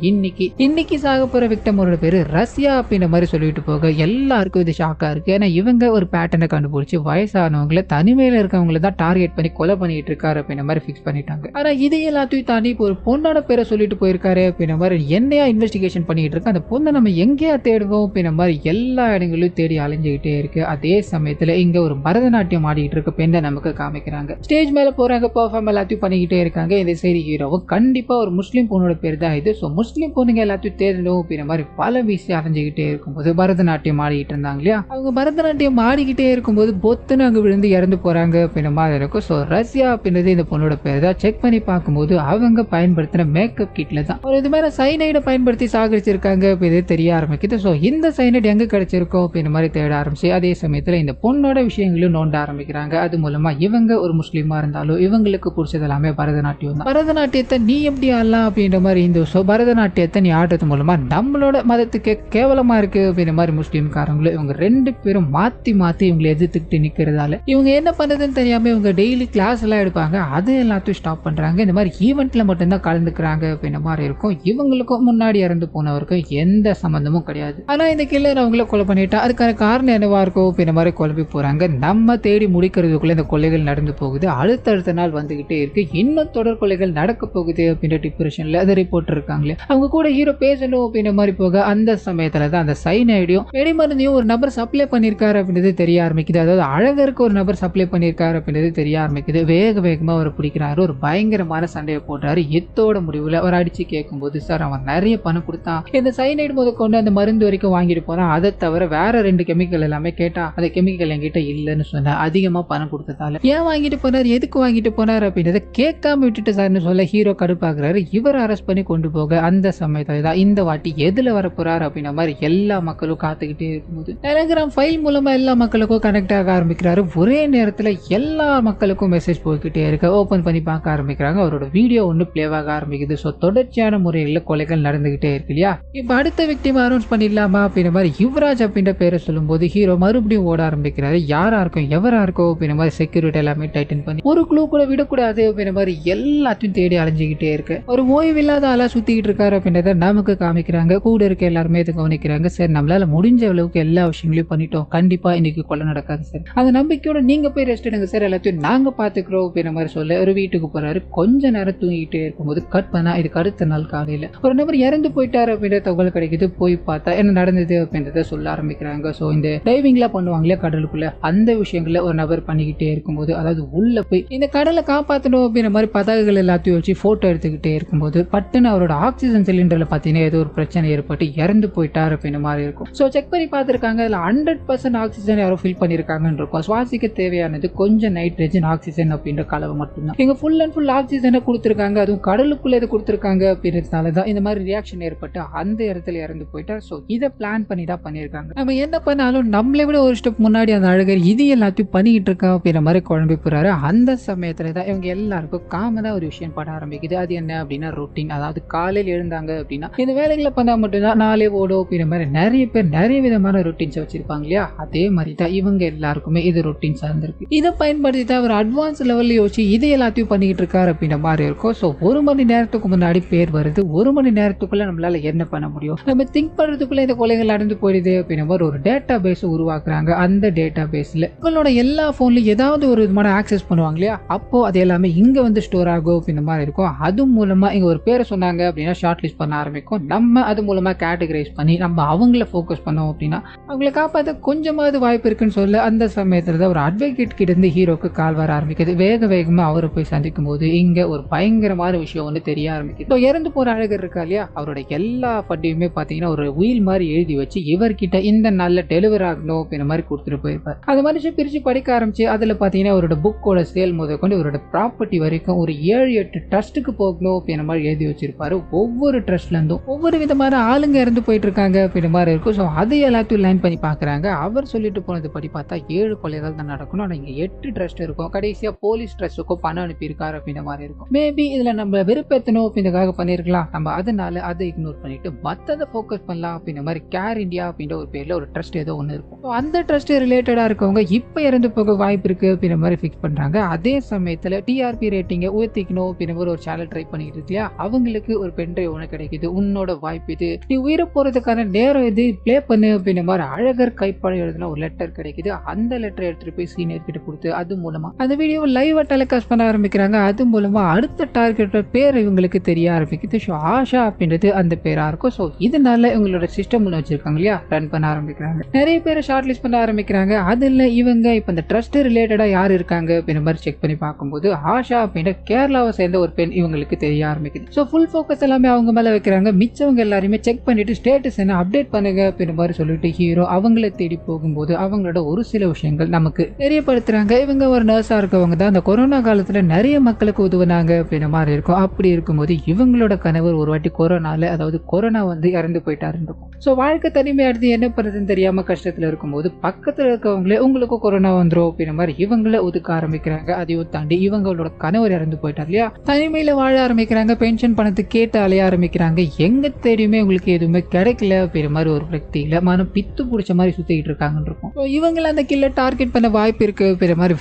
இன்னைக்கு சாக போற விக்டமோட பேரு ரஷ்யா அப்படின்ற மாதிரி சொல்லிட்டு போக எல்லாருக்கும் இது ஷாக்கா இருக்கு. ஏன்னா இவங்க ஒரு பேட்டர்னை கண்டுபிடிச்சு வயசானவங்களை தனிமையில இருக்கவங்களை தான் டார்கெட் பண்ணி கொலை பண்ணிட்டு இருக்காரு அப்படின்ற மாதிரி ஃபிக்ஸ் பண்ணிட்டாங்க. ஆனா இது எல்லாத்தையும் தாண்டி இப்போ ஒரு பொண்ணோட பேரை சொல்லிட்டு போயிருக்காரு அப்படின்ற மாதிரி என்னையா இன்வெஸ்டிகேஷன் பண்ணிட்டு இருக்கு. அந்த பொண்ணை நம்ம எங்கேயா தேடுவோம் அப்படின்ற மாதிரி எல்லா இடங்களிலும் தேடி அலைஞ்சுக்கிட்டே இருக்கு. அதே சமயத்துல இங்க ஒரு பரதநாட்டியம் ஆடிட்டு இருக்க பெண்ணை நமக்கு காமிக்கிறாங்க. ஸ்டேஜ் மேல போறாங்க, பெர்ஃபார்ம் எல்லாத்தையும் பண்ணிக்கிட்டே இருக்காங்க. இந்த சைடு ஹீரோவும் கண்டிப்பா ஒரு முஸ்லீம் பொண்ணோட பேர் தான் இது. ஸோ முஸ்லீம் பொண்ணுங்க எல்லாத்தையும் தேடணும் அப்படின்ற மாதிரி பல வீசி அலைஞ்சுக்கிட்டே இருக்கும்போது பரதநாட்டியம் ஆடிக்கிட்டு இருந்தாங்க இல்லையா, அவங்க பரதநாட்டியம் ஆடிக்கிட்டே இருக்கும்போது பொத்துன்னு அங்க விழுந்து இறந்து போறாங்க அப்படின்ற மாதிரி இருக்கும். ஸோ ரஷ்யா அப்படின்றது இந்த பொண்ணோட பேர் தான். செக் பண்ணி பார்க்கும்போது அவங்க பயன்படுத்தின மேக்கப் கிட்ல தான் ஒரு இது மாதிரி சைனைடை பயன்படுத்தி சாகரிச்சிருக்காங்க அப்படின்னு தெரிய ஆரம்பிக்குது. ஸோ இந்த சைனைட் எங்க கிடைச்சிருக்கோம் அப்படின்ற மாதிரி தேட ஆரம்பிச்சு அதே சமயத்துல இந்த பொண்ணோட விஷயங்களும் நோண்ட ஆரம்பிக்கிறாங்க. அது மூலமா இவங்க ஒரு முஸ்லீமா இருந்தாலும் இவங்களுக்கு பிடிச்சது எல்லாமே பரதநாட்டியம் தான். பரதநாட்டியத்தை நீ எப்படி ஆடலாம் அப்படின்ற மாதிரி இந்த பரதநாட்டியத்தை நீ ஆடுறது மூலமா நம்மளோட மதத்துக்கு கேவலமா இருக்கு அப்படின்ற மாதிரி முஸ்லீம்காரங்களும் இவங்க 2 பேரும் மாத்தி இவங்களை எதிர்த்துக்கிட்டு நிக்கிறதால இவங்க என்ன பண்றதுன்னு தெரியாம இவங்க டெய்லி கிளாஸ் எல்லாம் எடுப்பாங்க. அது எல்லாத்தையும் ஸ்டாப் பண்றாங்க. இந்த மாதிரி ஈவெண்ட்ல மட்டும்தான் கலந்துக்கிறாங்க அப்படின்ற மாதிரி இருக்கும். இவங்களுக்கும் முன்னாடி இறந்து போனவருக்கும் எந்த சம்பந்தமும் கிடையாது. ஆனா இந்த கில்லர் அவங்கள கொலை பண்ணிட்டா அதுக்கான காரணம் என்னவா இருக்கும் அப்படின்ற மாதிரி குழம்பி போறாங்க. நம்ம தேடி முடிக்கிறதுக்குள்ள இந்த கொலைகள் நடந்து போகுது. அடுத்தடுத்த நாள் வந்துகிட்டே இருக்கு. இன்னும் தொடர் கொலைகள் நடக்க போகுது அப்படின்ற டிப்ரெஷன்ல அதை ரிப்போர்ட் இருக்காங்களே, அவங்க கூட ஹீரோ பேசணும் அப்படின்ற மாதிரி போக அந்த சமயத்துல தான் அந்த சைனைடையும் வெடிமருந்தையும் ஒரு நபர் சப்ளை பண்ணிருக்காரு அப்படின்றது தெரிய ஆரம்பிக்குது. அதாவது அழகருக்கு ஒரு நபர் சப்ளை பண்ணிருக்காரு அப்படின்றது தெரிய ஆரம்பிக்குது. வேகமா அவர் பிடிக்கிறாரு. ஒரு பயங்கரமான சண்டையை போட்டாரு. எத்தோட முடிவுல அவர் அடிச்சு கேட்கும்போது சார் அவன் நிறைய பணம் கொடுத்தான், இந்த சைனைடு முத கொண்டு அந்த மருந்து வரைக்கும் வாங்கிட்டு போறான், அதை தவிர வேற 2 கெமிக்கல் எல்லாமே கேட்டா அந்த கெமிக்கல் என்கிட்ட இல்லைன்னு சொன்ன, அதிகமா பணம் கொடுத்ததால ஏன் வாங்கிட்டு போனார், எதுக்கு வாங்கிட்டு போனார் அப்படின்றத கேட்காம விட்டுட்டு சார்னு சொல்ல ஹீரோ கடுப்பாக்குறாரு. இவர் அரெஸ்ட் பண்ணி கொண்டு போக அந்த சமயத்துல தான் இந்த வாட்டி எதுல வர போறாரு அப்படின்ற மாதிரி எல்லா மக்களும் காத்துக்கிட்டே இருக்கும்போது டெலிகிராம் ஃபைல் மூலமா எல்லா மக்களுக்கும் கனெக்ட் ஆக ஆரம்பிக்கிறாரு. ஒரே நேரத்துல எல்லா மக்களுக்கும் மெசேஜ் போய்கிட்டே இருக்க ஓபன் பண்ணி பார்க்க ஆரம்பிக்கிறாங்க. அவரோட வீடியோ ஒன்று பிளேவாக ஆரம்பிக்குது. ஸோ தொடர்ச்சியான முறையில் கொலைகள் நடந்துகிட்டே இருக்கு இல்லையா. இப்போ அடுத்த விக்டிம் அனௌன்ஸ் பண்ணிடலாமா அப்படின்ற மாதிரி யுவராஜ் அப்படின்ற பேரை சொல்லும்போது ஹீரோ மறுபடியும் ஓட ஆரம்பிக்கிறாரு. யாரா இருக்கும் எவரா இருக்கும் அப்படின்ற மாதிரி செக்யூரிட்டி எல்லாமே டைட்டன் பண்ணி ஒரு க்ளூ கூட விடக்கூடாது அப்படின்ற மாதிரி எல்லாத்தையும் தேடி அலைஞ்சிக்கிட்டே இருக்கு. ஒரு ஓய்வில்லாத ஆளா சுத்திக்கிட்டு இருக்காரு அப்படின்றத நமக்கு காமிக்கிறாங்க. கூட இருக்க எல்லாருமே இதை கவனிக்கிறாங்க. சரி நம்மளால முடிஞ்ச அளவுக்கு எல்லா விஷயங்களையும் பண்ணிட்டோம், கண்டிப்பா இன்னைக்கு கொலை நடக்காது சார், அந்த நம்பிக்கையோட நீங்க போய் ரெஸ்ட் எடுங்க சார், எல்லாத்தையும் நாங்க பாத்துக்கிறோம் அப்படின்ற மாதிரி சொல்ல ஒரு வீட்டுக்கு போறாரு. கொஞ்ச நேரம் தூங்கிட்டே இருக்கும்போது கட் பண்ணா இதுக்கு அடுத்த நாள் காலையில ஒரு நபர் இறந்து போயிட்டாரு அப்படின்ற தகவல் கிடைக்குது. போய் பார்த்தா என்ன நடந்தது அப்படின்றத சொல்ல ஆரம்பிக்கிறாங்க. ஸோ இந்த டைவிங்லாம் பண்ணுவாங்களே கடலுக்குள்ள, அந்த விஷயங்கள ஒரு நபர் பண்ணிக்கிட்டே இருக்கும்போது, அதாவது உள்ள போய் இந்த கடலை காப்பாற்றணும் அப்படின்ற மாதிரி பதகுகள் எல்லாத்தையும் வச்சு போட்டோ எடுத்துக்கிட்டே இருக்கும்போது பட்டுன்னு அவரோட ஆக்சிஜன் சிலிண்டர்ல பார்த்தீங்கன்னா ஏதோ ஒரு பிரச்சனை ஏற்பட்டு இறந்து போயிட்டார் அப்படின்ற மாதிரி இருக்கும். ஸோ செக் பண்ணி பார்த்துருக்காங்க. அதில் 100% ஆக்சிஜன் யாரோ ஃபில் பண்ணியிருக்காங்கன்னு இருக்கும். சுவாசிக்க தேவையானது கொஞ்சம் நைட்ரஜன் ஆக்சிஜன் அப்படின்ற கலவை மட்டும்தான். இங்க ஃபுல் அண்ட் ஃபுல் ஆக்சிஜனை கொடுத்துருக்காங்க. அதுவும் கடலுக்குள்ள இது கொடுத்துருக்காங்க அப்படின்றதுனால தான் இந்த மாதிரி ரியாக்ஷன் ஏற்பட்டு அந்த இடத்துல இறந்து போயிட்டார். ஸோ இதை பிளான் பண்ணி தான் பண்ணியிருக்காங்க. நம்ம என்ன பண்ணாலும் நம்மளை விட ஒரு ஸ்டெப் முன்னாடி அந்த அழகர் இது எல்லாத்தையும் பண்ணிக்கிட்டு இருக்கா அப்படின்ற மாதிரி குழம்பி போறாரு. அந்த சமயத்துல தான் இவங்க எல்லாருக்கும் காமனா ஒரு விஷயம் பண்ண ஆரம்பிக்குது. அது என்ன அப்படின்னா ரொட்டீன். அதாவது காலையில் எழுந்தாங்க அப்படின்னா இந்த வேலைகளை பண்ணா மட்டும்தான் நாளே ஓடும் அப்படின்ற மாதிரி நிறைய பேர் நிறைய விதமான ரொட்டீன்ஸ் வச்சிருப்பாங்க இல்லையா. அதே மாதிரி தான் இவங்க எல்லாருக்குமே இது ரொட்டீன் சார்ந்திருக்கு. இதை பயன்படுத்தி தான் ஒரு அட்வான்ஸ் லெவல்ல யோசிச்சு இது எல்லாத்தையும் பண்ணிக்கிட்டு இருக்காரு அப்படின்ற மாதிரி இருக்கும். ஸோ 1 மணி நேரத்துக்கு முன்னாடி பேர் வருது, 1 மணி நேரத்துக்குள்ள நம்மளால என்ன பண்ண முடியும், நம்ம திங்க் பண்றதுக்குள்ள இந்த கொலைகள் நடந்து போயிடுது அப்படின்ற மாதிரி ஒரு டேட்டா பேஸ் உருவாக்குறாங்க. அந்த டேட்டா பேஸ்ல உங்களோட எல்லா போன்லயும் ஏதாவது ஒரு விதமான ஆக்சஸ் பண்ணுவாங்க இல்லையா, அப்போ அது எல்லாமே இங்க வந்து ஸ்டோர் ஆகும் அப்படின்ற மாதிரி இருக்கும். அது மூலமா இங்க ஒரு பேரை சொன்னாங்க அப்படின்னா ஷார்ட் லிஸ்ட் பண்ண ஆரம்பிக்கும். நம்ம அது மூலமா கேட்டகரைஸ் பண்ணி நம்ம அவங்கள ஃபோக்கஸ் பண்ணோம் அப்படின்னா அவங்களை காப்பாற்ற கொஞ்சமாவது வாய்ப்பு இருக்குன்னு சொல்ல அந்த சமயத்துல தான் ஒரு அட்வொகேட் கிட்ட இருந்து ஹீரோக்கு கால் வர ஆரம்பிக்குது. வேகமா அவரை போய் சந்திக்கும் போது இங்க ஒரு பயங்கரமான விஷயம் வந்து தெரிய ஆரம்பிக்குது. இறந்து போற அழகர் இருக்கா இல்லையா, அவரோட எல்லா பட்டியுமே பாத்தீங்கன்னா ஒரு உயில் மாதிரி எழுதி வச்சு இவர்கிட்ட இந்த நல்ல டெலிவரி ஆகணும் அப்படின்ற மாதிரி கொடுத்துட்டு போயிருப்பார். அது மனுஷன் பிரிச்சு படிக்க ஆரம்பிச்சு அதுல பாத்தீங்கன்னா அவரோட புக்கோட சேல் முதல் கொண்டு இவரோட ப்ராப்பர்ட்டி வரைக்கும் ஒரு 7-8 ட்ரஸ்ட்டுக்கு போகணும் அப்படின்ற மாதிரி எழுதி வச்சிருப்பாரு. ஒவ்வொரு ட்ரஸ்ட்ல இருந்தும் ஒவ்வொரு விதமான ஆளுங்க இறந்து போயிட்டு இருக்காங்க அப்படின்ற மாதிரி இருக்கும். ஸோ அதை எல்லாத்தையும் லைன் பண்ணி பாக்குறாங்க. அவர் சொல்லிட்டு போனது படி பார்த்தா 7 கொலைகள் தான் நடக்கணும். ஆனா இங்க 8 ட்ரஸ்ட் இருக்கும். கடைசியா போலீஸ் ட்ரஸ்ட்டுக்கும் பணம் அனுப்பியிருக்காரு அப்படின்ற மாதிரி இருக்கும். மேபி இதுல நம்ம வெறுப்பேற்றணும் அப்படின்றதுக்காக பண்ணிருக்கலாம். நம்ம அதனால அதை இக்னோர் பண்ணிட்டு மத்ததை ஃபோக்கஸ் பண்ணலாம் அப்படின்ற மாதிரி கேர் இந்தியா அப்படின்ற ஒரு பேர்ல ஒரு ட்ரஸ்ட் ஏதோ ஒன்று இருக்கும். அந்த ட்ரஸ்ட் ரிலேட்டடா இருக்கவங்க இப்ப இறந்து போக வாய்ப்பு இருக்கு அப்படின்ற மாதிரி ஃபிக்ஸ் பண்றாங்க. அதே சமயத்துல டிஆர்பி ரேட்டிங்கை உயர்த்திக்கணும் அப்படின்ற ஒரு சேனல் ட்ரை பண்ணிட்டு இருக்கியா, அவங்களுக்கு ஒரு பென்ட்ரைவ் ஒன்று கிடைக்குது. உன்னோட வாய்ப்பு இது, நீ உயிர போறதுக்கான நேரம் இது, பிளே பண்ணு அப்படின்ற மாதிரி அழகர் கைப்பட எழுதின ஒரு லெட்டர் கிடைக்குது. அந்த லெட்டர் எடுத்துட்டு போய் சீனியர் கிட்ட கொடுத்து அது மூலமா அந்த வீடியோ லைவா டெலிகாஸ்ட் பண்ண ஆரம்பிக்கிறாங்க. அது மூலமா அடுத்த டார்கெட் பேர் இவங்களுக்கு தெரிய ஆரம்பிக்குது. ஸோ ஆஷா அப்படின்றது அந்த பேரா இருக்கும். ஸோ இதனால இவங்களோட சிஸ்டம் ஒன்று வச்சிருக்காங்க இல்லையா, ரன் பண்ண ஆரம்பிக்கிறாங்க. நிறைய பேரை ஷார்ட் லிஸ்ட் பண்ண ஆரம்பிக்கிறாங்க. அதுல இவங்க இப்ப இந்த ட்ரஸ்ட் ரிலேட்டடா யார் இருக்காங்க அப்படின்ற மாதிரி செக் பண்ணி பார்க்கும்போது ஆஷா அப்படின்ற கேரளாவை சேர்ந்த ஒரு பெண் இவங்களுக்கு தெரிய ஆரம்பிக்குது. ஸோ ஃபுல் ஃபோக்கஸ் எல்லாமே அவங்க மேல வைக்கிறாங்க. மிச்சவங்க எல்லாருமே செக் பண்ணிட்டு ஸ்டேட்டஸ் என்ன அப்டேட் பண்ணுங்க அப்படின்ற மாதிரி சொல்லிட்டு ஹீரோ அவங்கள தேடி போகும்போது அவங்களோட ஒரு சில விஷயங்கள் நமக்கு தெரியப்படுத்துறாங்க. இவங்க ஒரு நர்ஸா இருக்கவங்க தான் அந்த கொரோனா காலத்துல நிறைய மக்களுக்கு உதவுனாங்க அப்படின்ற மாதிரி இருக்கும். அப்படி இருக்கும்போது இவங்களோட கணவர் ஒரு வாட்டி கொரோனால, அதாவது கொரோனா வந்து இறந்து போயிட்டாருன்னு இருக்கும். ஸோ வாழ்க்கை தனிமை அடுத்து என்ன பண்ணுறதுன்னு தெரியாம கஷ்டத்துல இருக்கும்போது பக்கத்துல இருக்கவங்களே உங்களுக்கு கொரோனா வந்துடும் அப்படின்ற மாதிரி இவங்கள ஒதுக்க ஆரம்பிக்கிறாங்க. அதையும் தாண்டி இவங்களோட கணவர் இறந்து போயிட்டார் இல்லையா, தனிமையில வாழ ஆரம்பிக்கிறாங்க. பென்ஷன் பணத்துக்கு கேட்டு அலைய ஆரம்பிக்கிறாங்க. எங்க தேடியுமே உங்களுக்கு எதுவுமே கிடைக்கல அப்படின்ற மாதிரி ஒரு விரக்தியில மனம் பித்து பிடிச்ச மாதிரி சுத்திட்டு இருக்காங்கன்னு இருக்கும். இவங்களை அந்த கில்ல டார்கெட் பண்ண வாய்ப்பு இருக்கு அப்படின்ற மாதிரி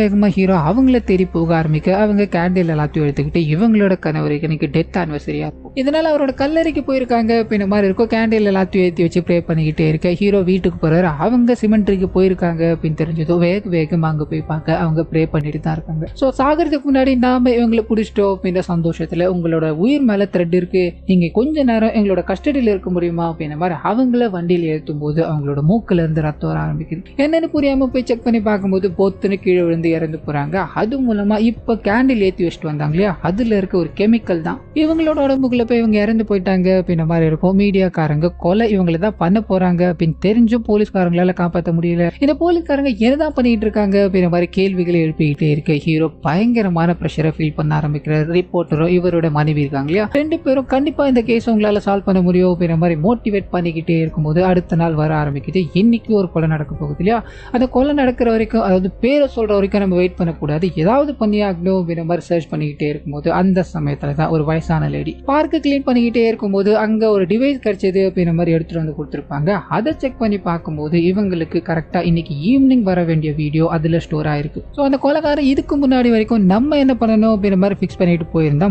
வேகமா ஹீரோ அவங்கள தேடி போக ஆரம்பிக்க அவங்க கேண்டில் எல்லாத்தையும் எடுத்துக்கிட்டு இவங்களோட கணவருக்கு இன்னைக்கு டெத் ஆனிவர்சரியா இருக்கும். இதனால அவரோட கல்லறைக்கு போயிருக்காங்க அப்படின்ற மாதிரி இருக்கும். கேண்டில் எல்லாத்தையும் ஏற்றி வச்சு ப்ரே பண்ணிக்கிட்டே இருக்க ஹீரோ வீட்டுக்கு போறாரு. அவங்க சிமெண்ட்ரிக்கு போயிருக்காங்க அப்படின்னு தெரிஞ்சதும் வேகமா அங்க போய் பார்க்க அவங்க ப்ரே பண்ணிட்டு தான் இருக்காங்க. ஸோ சாகிறதுக்கு முன்னாடி நாம இவங்களை பிடிச்சிட்டோம் அப்படின்ற சந்தோஷத்துல உங்களோட உயிர் மேல த்ரெட் இருக்கு, நீங்க கொஞ்ச நேரம் எங்களோட கஸ்டடியில இருக்க முடியுமா அப்படின்ற மாதிரி அவங்கள வண்டியில் ஏற்றும் போது அவங்களோட மூக்குல இருந்து ரத்தம் வர ஆரம்பிக்குது. என்னன்னு புரியாம போய் செக் பண்ணி பார்க்கும்போது பொத்துன்னு கீழே விழுந்து இறந்து போறாங்க. அது மூலமா இப்ப கேண்டில் ஏற்றி வச்சுட்டு வந்தாங்க இல்லையா, அதுல இருக்க ஒரு கெமிக்கல் தான் இவங்களோட உடம்புக்குள்ள போய் இவங்க இறந்து போயிட்டாங்க அப்படின்ற மாதிரி இருக்கும். மீடியாக்காரங்க கொலை இவங்களை தான் பண்ண போறாங்க அப்படின்னு தெரிஞ்சும் போலீஸ்காரங்களால காப்பாற்ற முடியல. இந்த போலீஸ்காரங்க என்னதான் பண்ணிட்டு இருக்காங்க அப்படின்ற மாதிரி கேள்விகளை எழுப்பிக்கிட்டே இருக்க ஹீரோ பயங்கரமான பிரஷரை ஃபீல் பண்ண ஆரம்பிக்கிறார். ரிப்போர்ட்டரும் இவரோட மனைவி இருக்காங்க இல்லையா, 2 பேரும் கண்டிப்பா இந்த கேஸ் உங்களால சால்வ் பண்ண முடியும் அப்படின்ற மாதிரி மோட்டிவேட் பண்ணிக்கிட்டே இருக்கும்போது அடுத்த நாள் வர ஆரம்பிக்குது. இன்னைக்கு ஒரு கொலை நடக்க போகுது இல்லையா, அந்த கொலை நடக்கிற வரைக்கும், அதாவது பேரை சொல்ற வரைக்கும் நம்ம வெயிட் பண்ணக்கூடாது, ஏதாவது பண்ணி ஆகணும் அப்படின்ற மாதிரி சர்ச் பண்ணிக்கிட்டே இருக்கும்போது அந்த சமயத்துல தான் ஒரு வயசான லேடி பார்க்க கிளீன் பண்ணிக்கிட்டே இருக்கும்போது அங்க ஒரு டிவைஸ் கிடைச்சது அப்படின்ற மாதிரி எடுத்துட்டு வந்து கொடுத்துருப்பாங்க. அதை செக் பண்ணி பார்க்கும்போது இவங்களுக்கு கரெக்டா இன்னைக்கு ஈவினிங் வர வேண்டிய வீடியோ அதுல ஸ்டோர் ஆயிருக்கு. ஸோ அந்த கொலைகாரன் இதுக்கு முன்னாடி வரைக்கும் நம்ம என்ன பண்ணணும் அப்படின்ற மாதிரி ஃபிக்ஸ் பண்ணிட்டு போயிருந்தா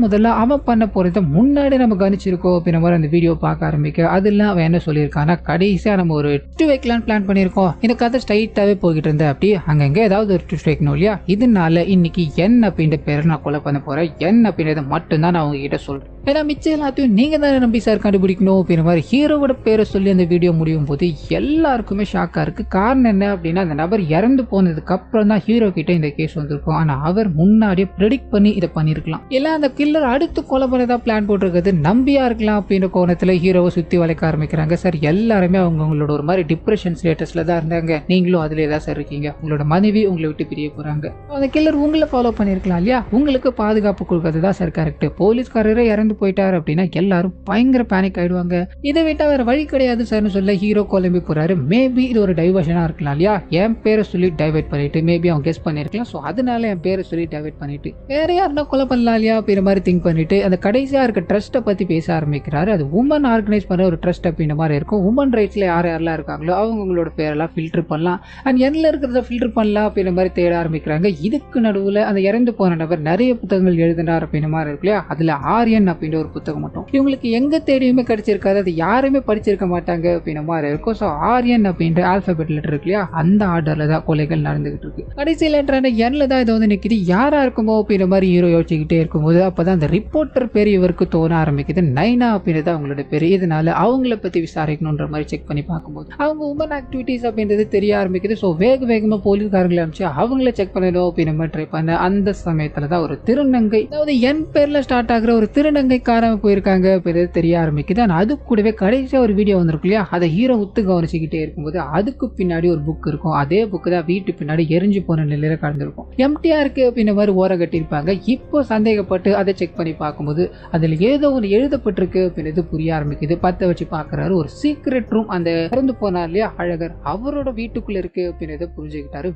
முதல்ல அவன் பண்ண போறத முன்னாடி நம்ம கணிச்சிருக்கோம் அப்படின்ற மாதிரி அந்த வீடியோ பார்க்க ஆரம்பிக்க அதுல அவன் என்ன சொல்லியிருக்கான்னா, கடைசியா நம்ம ஒரு ட்விஸ்ட் வைக்கலாம் பிளான் பண்ணியிருக்கோம், இந்த கதை ஸ்ட்ரைட்டாவே போய்கிட்டு இருந்த அப்படி அங்கங்க ஏதாவது ஒரு ட்விஸ்ட் வைக்கணும் இல்லையா, இதனால இன்னைக்கு என்ன அப்படின்ற பேரை நான் கொலை பண்ண போறேன், என்ன அப்படின்றத மட்டும்தான் நான் உங்ககிட்ட சொல்றேன், ஏன்னா மிச்சம் எல்லாத்தையும் நீங்க தானே நம்பி சார் கண்டுபிடிக்கணும் அப்படின்ற மாதிரி ஹீரோவோட பேரை சொல்லி அந்த வீடியோ முடியும் போது எல்லாருக்குமே ஷாக்கா இருக்கு. காரணம் என்ன அப்படின்னா, அந்த நபர் இறந்து போனதுக்கு அப்புறம் தான் ஹீரோ கிட்ட இந்த கேஸ் வந்திருக்கும். ஆனா அவர் முன்னாடியே ப்ரெடிக்ட் பண்ணி இதை பண்ணிருக்கலாம். எல்லாம் அந்த கில்லர் அடுத்து கொலை பண்ணதா பிளான் போட்டிருக்கிறது நம்பியா இருக்கலாம் அப்படின்ற கோணத்துல ஹீரோவை சுத்தி வளைக்க ஆரம்பிக்கிறாங்க. சார் எல்லாருமே அவங்களோட ஒரு மாதிரி டிப்ரெஷன் ஸ்டேட்டஸ்ல தான் இருந்தாங்க, நீங்களும் அதுல தான் சார் இருக்கீங்க, உங்களோட மனைவி உங்களை விட்டு பிரிய போறாங்க, அந்த கில்லர் உங்களை ஃபாலோ பண்ணிருக்கலாம் இல்லையா, உங்களுக்கு பாதுகாப்பு கொடுக்கறது தான் சார் கரெக்ட், போலீஸ்காரரே இறந்து போயிட்டாரு அப்படின்னா எல்லாரும் பயங்கர பேனிக் ஆயிடுவாங்க, இதை விட்டா வேற வழி கிடையாது சார்னு சொல்ல ஹீரோ குழம்பி போறாரு. மேபி இது ஒரு டைவர்ஷனா இருக்கலாம் இல்லையா, என் பேரை சொல்லி டைவர்ட் பண்ணிட்டு மேபி அவன் கெஸ் பண்ணிருக்கலாம், ஸோ அதனால என் பேரை சொல்லி டைவர்ட் பண்ணிட்டு வேற யாருன்னா கொலை பண்ணலாம் இல்லையா அப்படின்ற மாதிரி திங்க் பண்ணிட்டு அந்த கடைசியா இருக்க ட்ரஸ்ட்டை பத்தி பேச ஆரம்பிக்கிறாரு. அது உமன் ஆர்கனைஸ் பண்ண ஒரு ட்ரஸ்ட் அப்படின்ற மாதிரி இருக்கும். உமன் ரைட்ஸ்ல யாரெல்லாம் இருக்காங்களோ அவங்களோட பேரெல்லாம் ஃபில்டர் பண்ணலாம் அண்ட் எண்ணில் இருக்கிறத ஃபில்டர் பண்ணலாம் அப்படின்ற மாதிரி தேட ஆரம்பிக்கிறாங்க. இதுக்கு நடுவில் அந்த இறந்து போன நபர் நிறைய புத்தகங்கள் எழுதினார் அப்படின்ற மாதிரி இருக்கு இல்லையா, அதுல ஆரியன் அப்படின்ற ஒரு புத்தகம் மட்டும் இவங்களுக்கு எங்க தேடியுமே கிடைச்சிருக்காது, அது யாருமே படிச்சிருக்க மாட்டாங்க அப்படின்ற மாதிரி இருக்கும். ஸோ ஆர்யன் அப்படின்ற ஆல்பபெட் லெட்டர் இருக்கு இல்லையா, அந்த ஆர்டர்ல தான் கொலைகள் நடந்துகிட்டு இருக்கு. கடைசி லெட்டரான என்ல தான் இது வந்து நிற்கிது. யாரா இருக்குமோ அப்படின்ற மாதிரி ஹீரோ யோசிச்சுக்கிட்டே இருக்கும்போது அப்பதான் அந்த ரிப்போர்ட்டர் பேர் இவருக்கு தோண ஆரம்பிக்குது. நைனா அப்படின்றது அவங்களோட பேர். இதனால அவங்கள பத்தி விசாரிக்கணுன்ற மாதிரி செக் பண்ணி பார்க்கும்போது அவங்க உமன் ஆக்டிவிட்டிஸ் அப்படின்றது தெரிய ஆரம்பிக்குது. ஸோ வேகமா போலீஸ்காரங்களை அனுப்பிச்சு அவங்கள செக் பண்ணணும் அப்படின்ற மாதிரி ட்ரை பண்ண அந்த சமயத்துல தான் ஒரு திருநங்கை, அதாவது என் பேர்ல ஸ்டார்ட் ஆகுற ஒரு திருநங்கை காணாம போயிருக்காங்க அப்படின்றது தெரிய ஆரம்பிக்குது. ஆனால் அது கூடவே கடைசியா ஒரு வீடியோ வந்திருக்கு இல்லையா, அதை ஹீரோ உத்து கவனிச்சுக்கிட்டே இருக்கும்போது அதுக்கு பின்னாடி ஒரு புக் இருக்கும். அதே புக்கு தான் வீட்டு பின்னாடி எரிஞ்சு போன நிலையில கலந்துருக்கும். எம்டியா இருக்கு அப்படின்ற மாதிரி ஓர கட்டியிருப்பாங்க. இப்போ சந்தேகப்பட்டு அதை செக் பண்ணி பார்க்கும்போது அதுல ஏதோ ஒன்று எழுதப்பட்டிருக்கு அப்படின்றது புரிய ஆரம்பிக்குது. பத்த வச்சு பார்க்கறாரு. ஒரு சீக்ரெட் ரூம் அந்த இறந்து போனார் இல்லையா அழகர், அவரோட வீட்டுக்குள்ள இருக்கு அப்படின்றத புரிஞ்சுக்கிட்டாரு.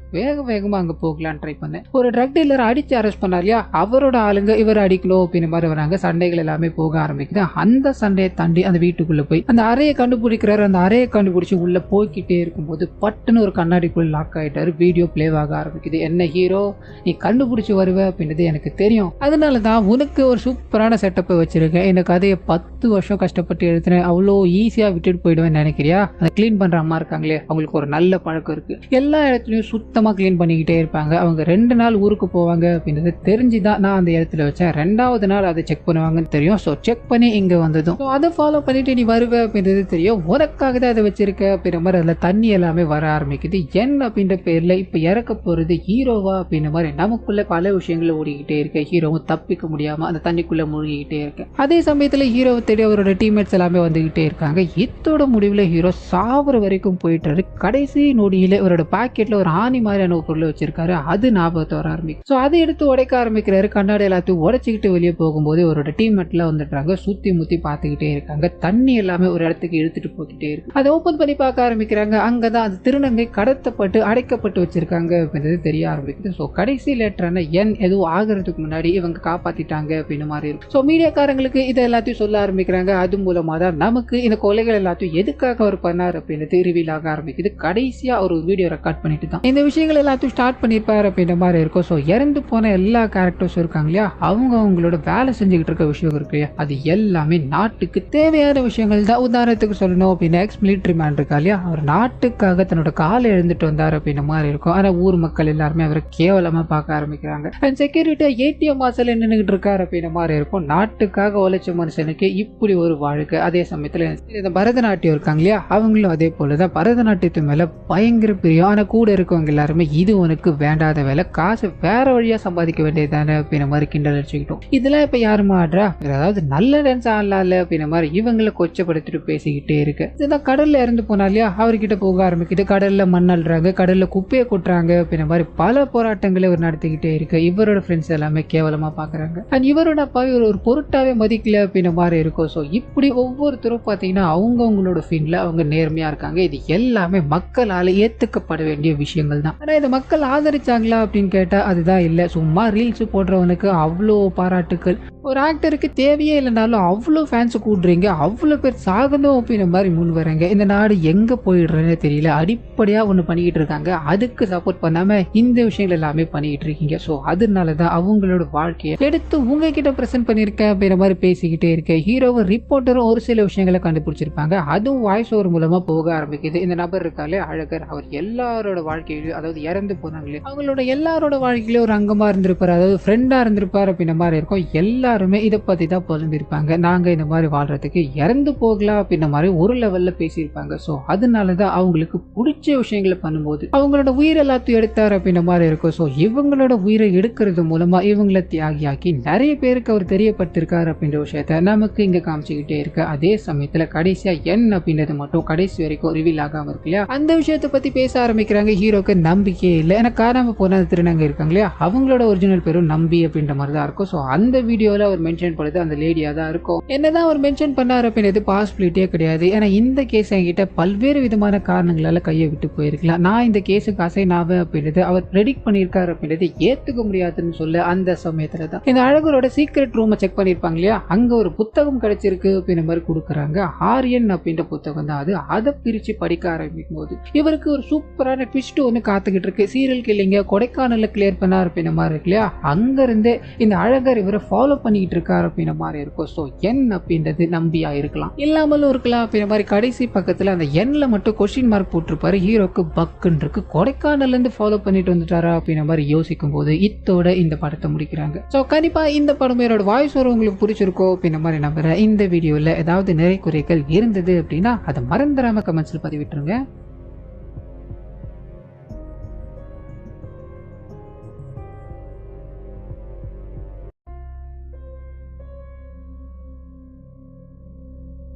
வேகமா அங்க போகலான்னு ட்ரை பண்ண ஒரு ட்ரக் டீலர் அடிச்சு அரெஸ்ட் பண்ணார் இல்லையா, அவரோட ஆளுங்க இவர் அடிக்கணும் அப்படின்னு மாதிரி வராங்க. சண்டைகள் எல்லாமே போக ஆரம்பிக்குது. அந்த சண்டையை தாண்டி அந்த வீட்டுக்குள்ள போய் அந்த அறையை கண்டுபிடிக்கிறாரு. அந்த அறையை கண்டுபிடிச்சு உள்ள போய்கிட்டே இருக்கும்போது பட்டுன்னு ஒரு கண்ணாடிக்குள்ள லாக் ஆயிட்டாரு. வீடியோ பிளே ஆக ஆரம்பிக்குது. என்ன ஹீரோ, நீ கண்டுபிடிச்சு வருவ அப்படின்றது எனக்கு தெரியும், அதனால தான் உனக்கு ஒரு சூப்பரான செட்டப்பை வச்சிருக்கேன். இந்த கதையை 10 வருஷம் கஷ்டப்பட்டு எழுதுனேன், அவ்வளோ ஈஸியா விட்டுட்டு போயிடுவேன் நினைக்கிறியா? அதை கிளீன் பண்ற அம்மா இருக்காங்களே, அவங்களுக்கு ஒரு நல்ல பழக்கம் இருக்கு. எல்லா இடத்துலயும் சுத்தமா கிளீன் பண்ணிக்கிட்டே இருப்பாங்க. அவங்க 2 நாள் ஊருக்கு போவாங்க அப்படின்றது தெரிஞ்சுதான் நான் அந்த இடத்துல வச்சேன். 2வது நாள் அதை செக் பண்ணுவாங்கன்னு தெரியும். ஸோ செக் பண்ணி இங்க வந்ததும் அதை ஃபாலோ பண்ணிட்டு நீ வருவ அப்படின்றது தெரியும். உனக்காக தான் அதை வச்சிருக்க அப்படின்ற மாதிரி அதுல தண்ணி எல்லாமே வர ஆரம்பிக்குது. என் அப்படின்ற பேர்ல இப்ப இறக்க போறது ஹீரோவா அப்படின்ற மாதிரி நமக்குள்ள பல விஷயங்கள் ஓடிக்கிட்டே இருக்கு. ஹீரோவும் தப்பிக்க முடியாம அந்த தண்ணிக்குள்ள மூழ்கிக்கிட்டே இருக்கு. அதே சமயத்துல ஹீரோவை தேடி அவரோட டீம்மேட்ஸ் எல்லாமே வந்துகிட்டே இருக்காங்க. இத்தோட முடிவுல ஹீரோ சாவர வரைக்கும் போயிட்டாரு. கடைசி நொடியில அவரோட பாக்கெட்ல ஒரு ஆணி மாதிரியான ஒரு பொருளை வச்சிருக்காரு. அது ஞாபகத்தை வர ஆரம்பிக்கும். ஸோ அதை எடுத்து உடைக்க ஆரம்பிக்கிறாரு. கண்ணாடி எல்லாத்தையும் உடைச்சிக்கிட்டு வெளியே போகும்போது அவரோட டீம்மேட்ல வந்துட்டாங்க. சுத்தி முத்தி பார்த்துக்கிட்டே இருக்காங்க. தண்ணி எல்லாமே ஒரு இடத்துக்கு இழுத்துட்டு போய்கிட்டே இருக்கு. அதை ஓபன் பண்ணி பார்க்க ஆரம்பிக்கிறாங்க. அங்கதான் அது திருநங்கை கடத்தப்பட்டு அடைக்கப்பட்டு வச்சிருக்காங்க அப்படின்றது தெரிய ஆரம்பிக்குது. ஸோ கடைசி லேட்டரான என் எதுவும் ஆகிறதுக்கு முன்னாடி இவங்க காப்பாத்திட்டாங்க அப்படின்னு மாதிரி இருக்கு. ஸோ மீடியாக்காரங்களுக்கு இதை எல்லாத்தையும் சொல்ல ஆரம்பிக்கிறாங்க. அது மூலமா தான் நமக்கு இந்த கொலைகள் எல்லாத்தையும் எதுக்காக அவர் பண்ணார் அப்படின்னு ரிவீல் ஆக ஆரம்பிக்குது. கடைசியா ஒரு வீடியோ ரெக்கார்ட் பண்ணிட்டு தான் இந்த விஷயங்கள் எல்லாத்தையும் ஸ்டார்ட் பண்ணிருப்பாரு அப்படின்ற மாதிரி இருக்கும். ஸோ இறந்து போன எல்லா கேரக்டர்ஸும் இருக்காங்க இல்லையா, அவங்களோட வேலை செஞ்சுக்கிட்டு இருக்க விஷயம் இருக்கு, அது எல்லாமே நாட்டுக்கு தேவையான விஷயங்கள் தான். உதாரணத்துக்கு சொல்லணும் அப்படின்னா எக்ஸ் மிலிட்டரி மேன் இருக்கா இல்லையா, அவர் நாட்டுக்காக தன்னோட காலை எழுந்துட்டு வந்தார் அப்படின்ற மாதிரி இருக்கும். ஆனா ஊர் மக்கள் எல்லாருமே அவரை கேவலமா பார்க்க ஆரம்பிக்கிறாங்க. அண்ட் செக்யூரிட்டி ஏடிஎம் வாசல் நின்றுகிட்டு இருக்காரு அப்படின்ற மாதிரி இருக்கும். நாட்டுக்காக உழைச்ச மனுஷனுக்கு இப்படி ஒரு வாழ்க்கை. அதே சமயத்துல இந்த பரதநாட்டியம் இருக்காங்க இல்லையா, அவங்களும் அதே போலதான் பரதநாட்டியத்து மேல பயங்கர பிரியம். ஆனா கூட இருக்கவங்க எல்லாருமே இது உனக்கு வேண்டாத வேலை, காசு வேற வழியா சம்பாதிக்க வேண்டியதானே அப்படின்ற மாதிரி கிண்டல் அடிச்சுக்கிட்டோம். இதெல்லாம் இப்ப யாருமா ஆடுறா, ஏதாவது நல்ல டான்ஸ் ஆடலாம்ல அப்படின்ற மாதிரி இவங்களை கொச்சப்படுத்திட்டு பேசிக்கிட்டே இருக்கு. இதுதான் கடல்ல இறந்து போனா இல்லையா, அவர்கிட்ட போக ஆரம்பிக்குது. கடல்ல மண் அள்ளுறாங்க, கடல்ல குப்பையை கொட்டுறாங்க அப்படின்ற மாதிரி பல போராட்டங்களை இவர் நடத்திக்கிட்டே இருக்கு. இவரோட ஃப்ரெண்ட்ஸ் எல்லாமே கேவலமா பாக்குறாங்க. அண்ட் இவரோட அப்பாவை ஒரு பொருட்டாவே மதிக்கல அப்படின்ற மாதிரி இருக்கும். ஸோ இப்படி ஒவ்வொருத்தரும் பார்த்தீங்கன்னா அவங்களோட ஃபீல்ட்ல அவங்க நேர்மையா இருக்காங்க. இது எல்லாமே மக்களால் ஏத்துக்கப்பட வேண்டிய விஷயங்கள் தான். ஆனா இதை மக்கள் ஆதரிச்சாங்களா அப்படின்னு கேட்டா அதுதான் இல்லை. சும்மா ரீல்ஸ் போடுறவனுக்கு அவ்வளோ பாராட்டுக்கள், ஒரு ஆக்டருக்கு தேவையே இல்லைனாலும் அவ்வளோ ஃபேன்ஸ் கூடுறீங்க, அவ்வளோ பேர் சாகணும் அப்படின்ற மாதிரி முன் வராங்க. இந்த நாடு எங்க போயிடுறேன்னு தெரியல. அடிப்படையா ஒன்று பண்ணிக்கிட்டு இருக்காங்க, அதுக்கு சப்போர்ட் பண்ணாம இந்த விஷயங்கள் எல்லாமே பண்ணிக்கிட்டு இருக்கீங்க. ஸோ அதனாலதான் அவங்களோட வாழ்க்கையை எடுத்து உங்ககிட்ட பிரசன்ட் பண்ணியிருக்கேன் அப்படின்ற மாதிரி பேசிக்கிட்டே இருக்கேன். ஹீரோவும் ரிப்போர்ட்டரும் ஒரு சில விஷயங்களை கண்டுபிடிச்சிருப்பாங்க. அதுவும் வாய்ஸ் ஓவர் மூலமா போக ஆரம்பிக்குது. இந்த நபர் இருக்காலே அழகர், அவர் எல்லாரோட வாழ்க்கையிலும், அதாவது இறந்து போனாங்களே அவங்களோட எல்லாரோட வாழ்க்கையிலும் ஒரு அங்கமா இருந்திருப்பாரு, அதாவது ஃப்ரெண்டா இருந்திருப்பாரு அப்படின்ற மாதிரி இருக்கும். எல்லாருமே இதை பத்தி தான் புலம்பிருப்பாங்க. நாங்க இந்த மாதிரி வாழ்றதுக்கு இறந்து போகலாம் அப்படின்ற மாதிரி ஒரு லெவல்ல பேசியிருப்பாங்க. ஸோ அதனாலதான் அவங்களுக்கு பிடிச்ச விஷயங்களை பண்ணும்போது அவங்களோட உயிர் எல்லாத்தையும் எடுத்தாரு அப்படின்ற மாதிரி இருக்கும். ஸோ இவங்களோட உயிரை எடுக்கிறது மூலமா இவங்களை தியாகியாக்கி நிறைய பேருக்கு அவர் தெரியப்பட்டிருக்காரு அப்படின்ற விஷயத்த நமக்கு இங்க காமிச்சுக்கிட்டே இருக்கு. அதே சமயத்துல கடைசியா என் அப்படின்றது மட்டும் கடைசி வரைக்கும் ரிவீல் ஆகாம இருக்கு இல்லையா, அந்த விஷயத்தை பத்தி பேச ஆரம்பிக்கிறாங்க. ஹீரோக்கு நம்பிக்கையே இல்லை. எனக்கு காணாம போன திருநங்க இருக்காங்க இல்லையா, அவங்களோட ஒரிஜினல் பேரும் நம்பி அப்படின்ற மாதிரி தான் இருக்கும். ஸோ அந்த வீடியோல அவர் மென்ஷன் பண்ணது அந்த லேடியா தான் இருக்கும். என்னதான் அவர் மென்ஷன் பண்ணாரு அப்படின்றது பாசிபிலிட்டியே கிடையாது. ஏன்னா இந்த கேஸ் என்கிட்ட பல்வேறு விதமான காரணங்களால கையை விட்டு போயிருக்கலாம். நான் இந்த கேஸுக்கு அசைனாவேன் அப்படின்றது அவர் ப்ரெடிக்ட் பண்ணியிருக்காரு அப்படின்றது ஏத்துக்க முடியாதுன்னு சொல்ல அந்த சமயத்துல தான் இந்த அழகரோட சீக்ரெட் ரூமை செக் பண்ணிருப்பாங்க இல்லையா, அங்க ஒரு புத்தகம் கிடைச்சிருக்கு அப்படின்ற மாதிரி கொடுக்குறாங்க. ஆரியன் அப்படின்ற புத்தகம் தான் அது. அதை பிரிச்சு படிக்க ஆரம்பிக்கும் போது இவருக்கு ஒரு சூப்பரான ட்விஸ்ட் ஒன்று காத்துக்கிட்டு இருக்கு. சீரியல் கில்லிங்க கொடைக்கானல்ல கிளியர் பண்ணார் அப்படின்ற மாதிரி இருக்கு இல்லையா, அங்க இருந்து இந்த அழகர் இவரை ஃபாலோ பண்ணிக்கிட்டு இருக்காரு அப்படின்ற மாதிரி இருக்கும். ஸோ என் அப்படின்றது நம்பியா இருக்கலாம், இல்லாமலும் இருக்கலாம் அப்படின்ற மாதிரி கடைசி பக்கத்தில் அந்த எண்ணில் மட்டும் கொஸ்டின் மார்க் போட்டிருப்பாரு. ஹீரோக்கு பக்குன்னு இருக்கு, கொடைக்கானல்லேருந்து ஃபாலோ பண்ணிட்டு வந்துட்டாரா அப்படின்ற மாதிரி யோசிக்கும் போது இத்தோட இந்த படத்தை முடிக்கிறாங்க. ஸோ கண்டிப்பாக இந்த படம் என்னோட வாய்ஸ் வர உங்களுக்கு பிடிச்சிருக்கோ அப்படின்ற மாதிரி நம்புறேன். இந்த வீடியோவில் ஏதாவது நிறை குறைகள் இருந்தது அப்படின்னா அதை மறந்துடாம கமெண்ட்ஸில் பதிவிட்டுருங்க.